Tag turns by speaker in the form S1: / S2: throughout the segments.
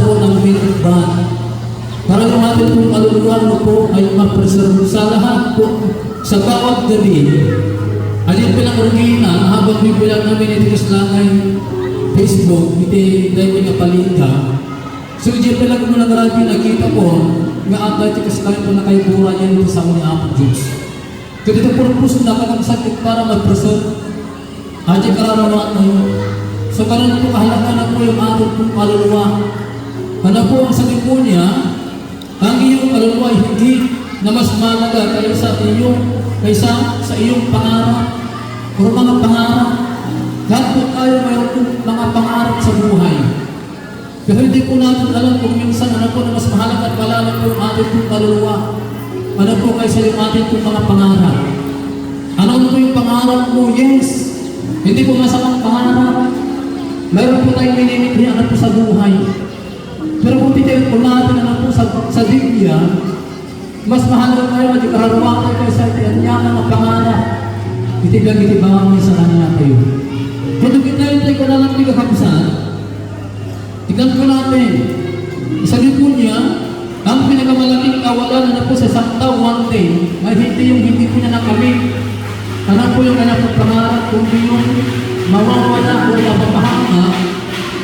S1: po ng minute ban. Para yung ating pong kaluluwa po ay ma-preserve sa lahat po, sa bawat gabi. Alin pinang-urgina, habang bibilang namin ito sa langay Facebook, iti dahil pinapalita. So, diyan pala kung nagarabi nakita ko, nga atay tikas tayo po na kayo pura niya dito sa mga Apo Diyos. Kaya ito purpose na sakit para mag-preserve. Adi kararawan mo. So, karoon po kahalaga na po yung ating pong kaluluwa. Ano po ang sabi po niya, ang iyong kaluluwa ay hindi na mas malaga kaysa sa iyong pangarap o mga pangarap. Lahat po tayo mayroon po mga pangarap sa buhay. Pero hindi po natin alam kung minsan ano po na mas mahalaga at malala po ang ating pong kaluluwa. Ano po kaysa yung ating pong mga pangarap. Ano po yung pangarap mo? Yes. Hindi po masamang pangarap. Mayroon po tayong minimiti ano po sa buhay. Pero kung titirin po natin ano po sa Biblia, mas mahalaga kayo at ikararuwa kayo kaysa itinanyakan ng pangarap. Itibang-itibang sa kanila kayo. Kung kinahintay ko na lang hindi kakabsan, tignan ko natin. Sabi po niya, ang pinakamalaking kawalan na po sa isang tao one day, ay hindi po niya nakamit. Ano po yung kanyang pangarap, kundi yung mawawala o mapapahanga,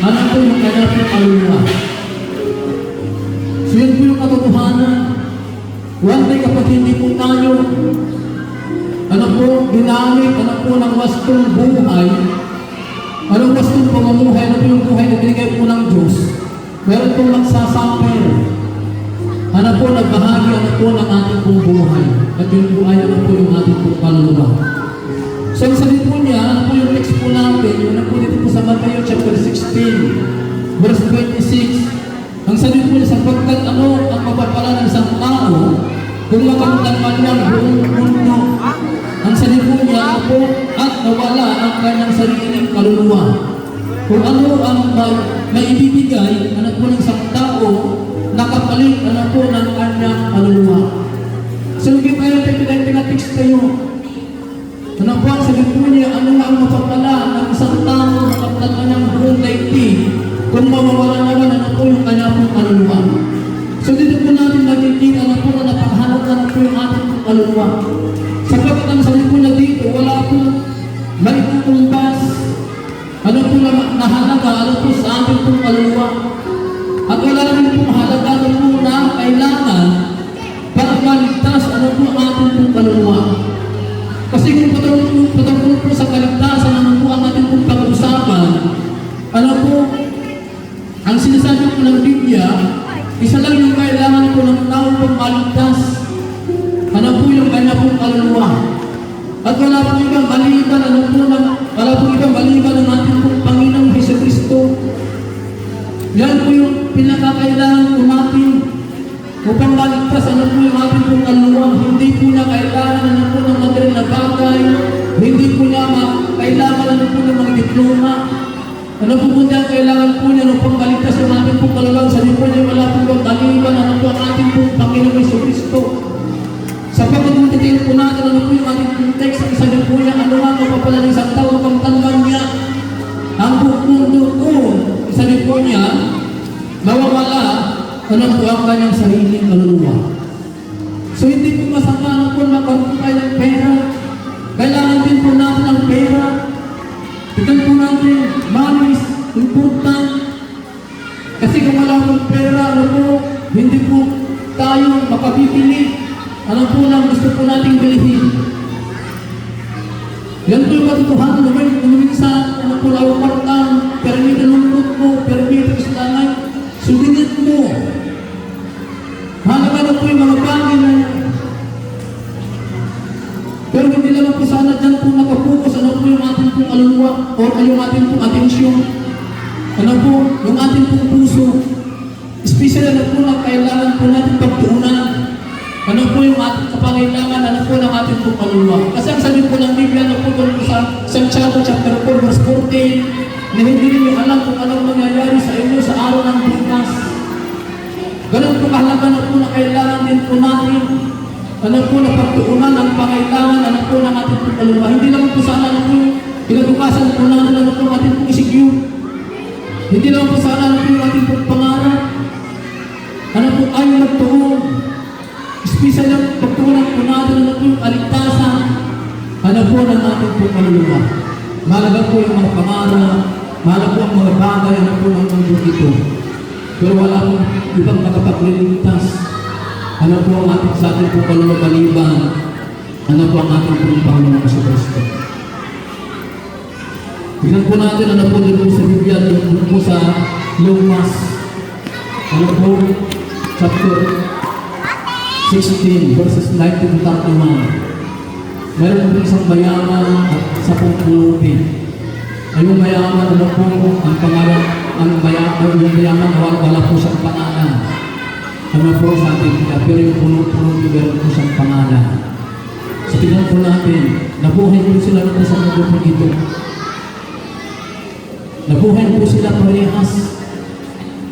S1: ano po yung kanyang kaluluwa. So yun po yung katotohanan. One day kapag hindi po tayo, ano po, ginamit, ano po ng wastong buhay, anong wastong pamamuhay, ano po yung buhay na binigay po ng Diyos, meron po nagsasuffer. Ano po, nagbahagi, ano po ng ating pong buhay. At yun po ay ano po yung ating pong kaluluwa. So, ang sabi po niya, ano po yung text po natin, ano po dito po sa Matthew chapter 16, verse 26. Ang sabi po niya, sapagkat ano ang mapapala ng isang tao, kung makamtan man niya buong mundo. Ang sabi po niya, ano po, at nawala ang kanyang sariling kaluluwa. Kung ano ang maibibigay, ano po ng isang tao, nakapalit, ano po, ng kanyang kaluluwa. So, hindi kayo pinag-text kayo. Ano po ang sabi po niya, ano nga ang mapapala ng isang tao na kapag kanyang buong daigdig kung mawawala naman ano po yung kanyang pong kaluluwa. So dito po natin nakikita na po na napakahanap na po yung ating pong kaluluwa. Sapagkat ang sabi po na dito, wala po may tutumbas ano po na nahalaga ano po sa ating pong kaluluwa. At wala rin po mahalaga ano po na kailangan para maligtas ano po ang ating pong kaluluwa. Kasi kung patungkol po sa kaligtasan, ano po ang ating pong pag-usapan, ano po, ang sinasabi po ng Biblia, isa lang yung kailangan po ng tao pong maligtas. Ano po yung kanya pong kaluluwa. At wala po ibang maliban, wala po ibang maliban ng ating pong Panginoong Jesucristo. Yan po yung pinakakailangan po natin upang maligtas, ano po yung ating pong kaluluwa. Hindi po niya kailangan ano po ng material na bagay, hindi po niya kailangan ano po ng mga diploma. Ano po niya kailangan po niya ano pong maligtas yung ating pong kaluluwa. Sabi po niya wala po yung maliban, ano po ang ating pong Panginoong Jesucristo. Sapagkat kung titingin po natin ano po yung ating pong text, ang sabi po niya, ano nga mapapala ng isang tao kung tanwan niya ang buong mundo ko. Sabi po niya, mawawala ano po ang kanyang sariling kaluluwa. So hindi po masama ano po magkaroon tayo ng pera. Kailangan din po natin ng pera. Tignan po natin, money is important. Kasi kung wala pong pera, ano po, hindi po tayo makabibili. Ano po lang gusto po nating bilhin. Yan po yung katotohanan naman. Minsan, ano po lang partang, permit nalungkot mo, permit istanay, sudinit mo. Mahalaga na po yung mga bagay na yan. Pero hindi lang po sana dyan po nakapokus, ano po yung ating pong kaluluwa o yung ating pong atensyon. Ano po, yung ating pong puso. Especially ano po na kailangan po natin pagtuunan. Ano po yung ating kapangailangan, ano po ng ating pong kaluluwa. Kasi ang sabi po ng Biblia, ano po doon po sa Santiago chapter 4 verse 14, na hindi rin alam kung anong mangyayari sa inyo sa araw ng bukas. Ganun po kahalaga na po na kailangan din po natin, ano po na pagtuunan ang pangailangan, ano po ng ating pong kaluluwa. Hindi lang po sana ano po yung kinabukasan po natin, ano po ating pong isigyo. Hindi lang po sana ano po yung ating pong pangarap. sa lang pagtunan po natin ano po yung kaligtasan, ano po ng ating po kaluluwa. Mahalaga po yung mga pangarap, mahalaga po ang mga bagay, ano po ng mundo ito. Pero wala po ibang nakapagliligtas. Ano po ang ating sa ating po kaluluwa maliban, ano po ang ating po ng Panginoon sa Kristo. Tingnan po natin ano po dito sa Biblia, dito po sa Lucas, ano po, chapter 16, verses 19 to 31. Meron po isang mayaman at sa pungkulupi. Ay yung mayaman, ano po, ang pangarap, yung mayaman, wala po siyang pangalan. Ano po sa ating kita, pero yung pungkulupi, meron po siyang pangalan. So tingnan po natin, nabuhay po sila na po sa mundo po ito. Nabuhay po sila parehas.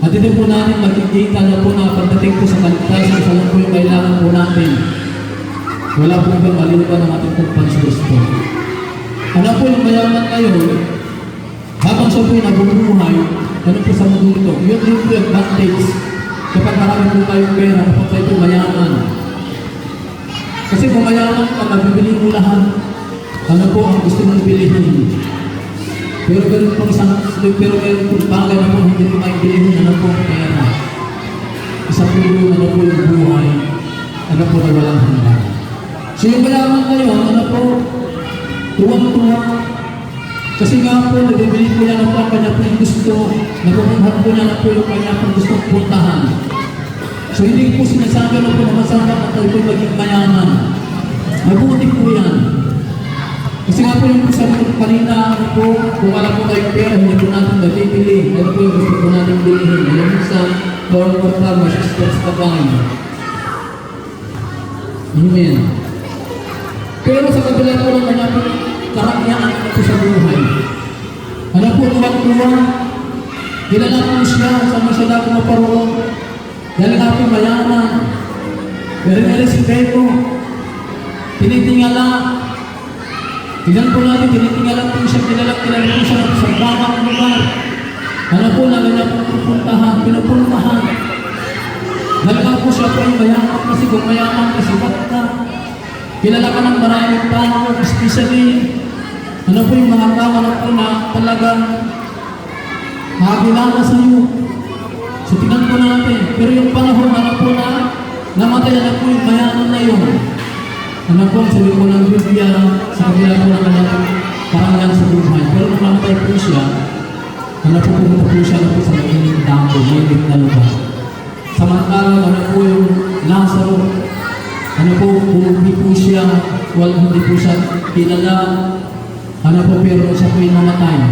S1: At ito po natin makikita na po na pagdating po sa kaligtasan, sa po yung kailangan po natin. Wala po ibang maliban ng ating pagpang sa Kristo. Ano po yung mayaman ngayon, habang siya po yung nabubuhay, ano po sa mundo ito, yun din po yung advantage kapag marami po tayong pera, kapag tayo po mayaman. Kasi kung mayaman ka, mabibili mo lahat. Ano po ang gusto mong bilihin. Pero meron pong meron pong bagay na po hindi mo maibilihin, ano po ang pera. Isa po yung ano po yung buhay, ano po na walang handa. So yung mayaman ngayon, ano po, tuwang-tuwa. Kasi nga po, nabibili po niya na po ang kanya po yung gusto, napupunhan po niya na po yung kanya po gusto puntahan. So hindi po sinasabi na po na masama na tayo po maging mayaman. Mabuti po yan. Kasi nga po yung sabi ko kanina, ano po, kung wala po tayong pera, hindi po natin mabibili. Ano po yung gusto po natin bilihin. Alam mo sa bawang portal, masisters ka ba? Amen. Pero sa kabila po ng kanya po, karakyaan po sa buhay. Ano po, tuwang-tuwa. Kilala po siya, sama siya lang maparoon. Dahil nga po mayaman. Pero may respeto. Tinitingala. Tingnan po natin, tinitingala po siya, kilala po siya sa bawang lugar. Ano po na ganyan po pupuntahan, pinupuntahan. Dahil nga po siya po ay mayaman, kasi kung mayaman kasi ba't ka? Kilala ka ng maraming tao, especially, ano po yung mga tao na po na talagang makakilala sa iyo. So tingnan po natin, pero yung panahon ano po na namatay na po yung mayaman na yun. Ano po, sabi po ng Biblia, sa kabila po ng kanyang karangan sa buhay. Pero nung namatay po siya, ano po pumunta po siya na po sa mainit damo, mainit na lugar. Samantalang ano po yung Lazaro, ano po, hindi po siya, hindi po siya kilala, ano po, pero siya po yung namatay.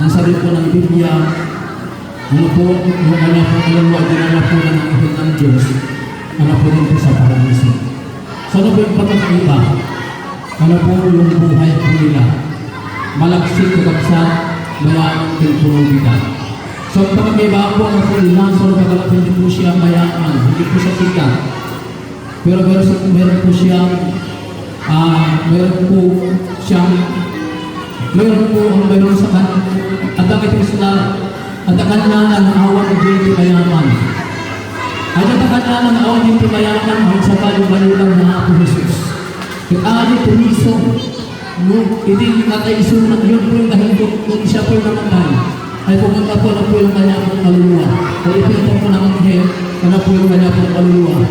S1: Ang sabi po ng Biblia, ano po, yung kanya po, alam mo, dinala po ng anghel ng Diyos, ano po rin po sa paradiso. So ano po yung pagkakaiba? Ano po yung buhay po nila? Malagsik sa mayaman pinupulubida. So ang pagkakaiba po, ano po yung Lazaro, kagalap hindi po siya mayaman, hindi po siya sikat. Pero meron po siyang meron sa kanya at ang kanya ng awan ng Diyos mayaman. At ang kanya ng awan ng Diyos mayaman ang sa baliw-baliw ng Apo Jesus. Yung ari tumiso, hindi nakaisunod yun po yung dahil kung siya po yung namatay, ay pumunta po na po yung kanya pong kaluluwa. Kaya ipinita po ng anghel, ano po yung kanya pong kaluluwa.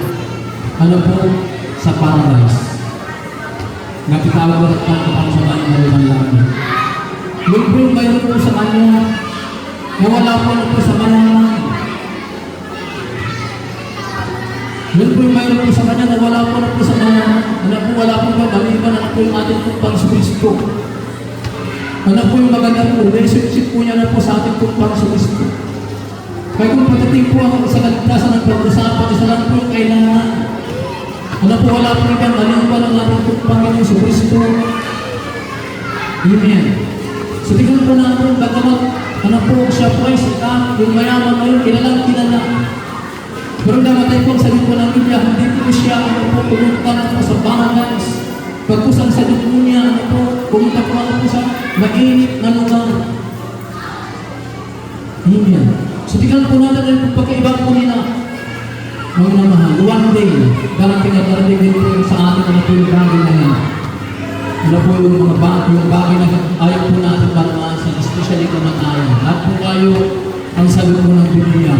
S1: Ano po, sa paradise. Nakitawag at pagkakang sa kanyang marimang langit. Yung po yung mayroon po sa kanya, na wala po na po sa mayaman. Yung po yung mayroon po sa kanya, na wala po na po sa mayaman. Ano po, wala po ba, maliban ano po yung ating pagpang sa Kristo. Ano po yung magandang po, relationship po niya na po sa ating pagpang sa Kristo. Kaya kung pagdating po ako sa kaligtasan ng pag-usapan, isa lang po yung kailangan. Ano po, wala po ibang maliban ang ating Panginoon sa Kristo. Amen. So tingnan po natin, bagamat ano po, siya po ay sikat, yung mayaman ngayon, kilalang kilala. Pero namatay po, sabi po ng Biblia, hindi po siya ano po, pumunta na po sa paradise. Pagkusang sa dugo niya, ano po, pumunta po ano po sa mainit na lugar. Amen. So tingnan po natin ang pagkaiba po nila. Mga mahal, one day, darating nakarating din po sa atin ano po yung bagay na yan. Ano po yung mga bagay na ayaw po natin maranasan, especially kamatayan. Lahat po kayo, ang sabi po ng Biblia,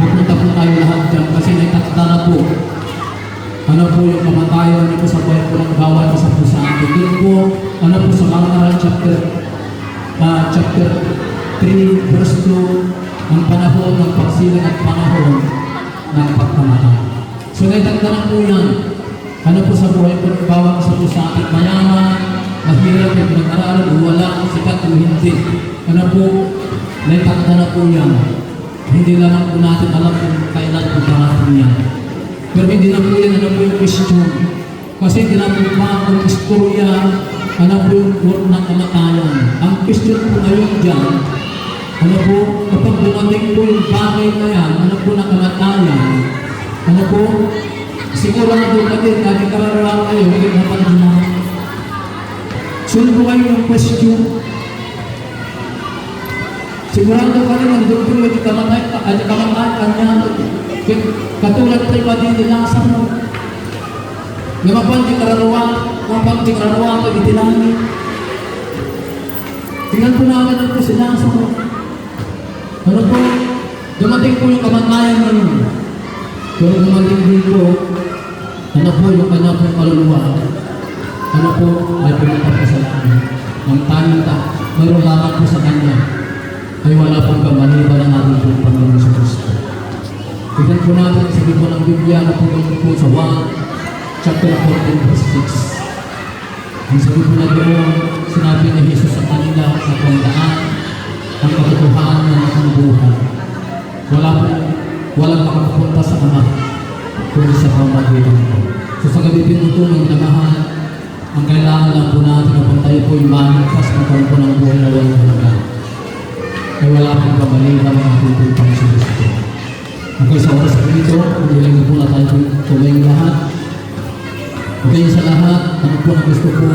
S1: pupunta po tayo lahat dyan kasi naitakda na po. Ano po yung kamatayan niyo po sa buhay po ng bawat isa po sa atin. Doon po, ano po sa Mark chapter 3 verse 2, ang panahon ng pagsilang at panahon ng pagkamatay. So naitagda na po yan. Ano po sa buhay po ng bawat isa po sa atin. Mayaman, mahirap, yung pinag-aralan, o wala, sikat o hindi. Ano po, naitagda na po yan. Hindi lang po natin alam kung kailan po parating yan. Pero hindi na po yan, ano po yung question. Kasi hindi na po ang istorya, ano po yung word ng kamatayan. Ang question po ngayon dyan, ano po, kapag dumating po yung bagay na yan, ano po na kamatayan, ano po, sigurado ka din, kahit kararawan kayo, hindi napagdinahan. Sunod po kayo yung question. Sigurado ka rin, ang doon po yung kamatay kanya. Katulad tayo pa din nila sa mo. Namapan di kararawan, kumapag di kararawan ito itinangin. Tingnan po namin ang po sila sa mo. Ano po, dumating po yung kamatayan ngayon. Pero dumating din po, ano po yung kanya po kaluluwa. Ano po, ay pumunta po sa langit. Nang tanita, mayroon lamang po sa kanya. Ay wala pong kamaliban ng ating po Panginoon sa Kristo. Tignan po natin, sabi po ng Biblia na po sa 1, chapter 14, verse 6. Ang sabi po na doon, sinabi ni Jesus sa kanila sa pangdaan, ang katotohanan ng buhay. Walang makapunta sa Ama, kundi sa pamagitan ko. So sa gabi po ito, ng namahan, ang kailangan lang po natin na tayo po yung manifest ng kampo ng buhay na walang halaga. Ay wala pong kamaliban ng ating po Panginoon sa Kristo. Okay, sa oras po ito, hindi po na tayo tumayong lahat. Okay, sa lahat, ano po na gusto po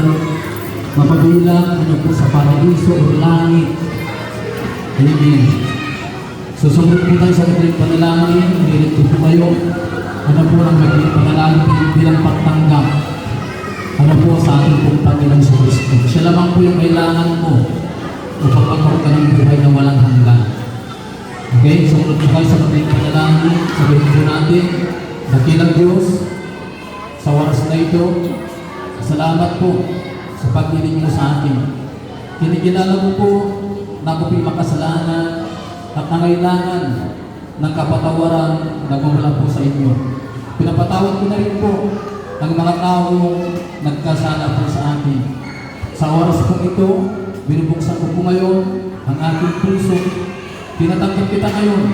S1: mapabilang, ano po sa paradiso o langit. Amen. Susunod po tayo sa magiging panalangin, hindi po kayo, ano po ang magiging panalangin bilang pagtanggap. Ano po sa ating pong Panginoon sa Kristo. Siya lamang po yung kailangan mo upang magkaroon ka ng buhay na walang hanggan. Okay, sumunod po tayo sa magiging panalangin, sabihin po natin, dakilang Diyos, sa oras na ito, salamat po sa pagdinig mo sa akin. Kinikilala mo po na ako po'y makasalanan at nangailangan ng kapatawaran na gumula po sa inyo. Pinapatawad ko na rin po ang mga tao nagkasala po sa akin. Sa oras po ito, binubuksan ko po ngayon ang aking puso. Tinatanggap kita ngayon,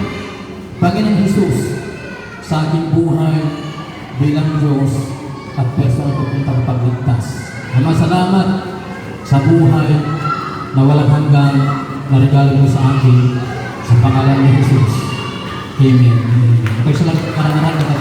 S1: Panginoong Jesus, sa aking buhay bilang Diyos at personal ko pong tagapagligtas. Salamat sa buhay na walang hanggan na regalo mo sa akin sa pangalan ni Jesus. Amen. Okay, salamat karangaran na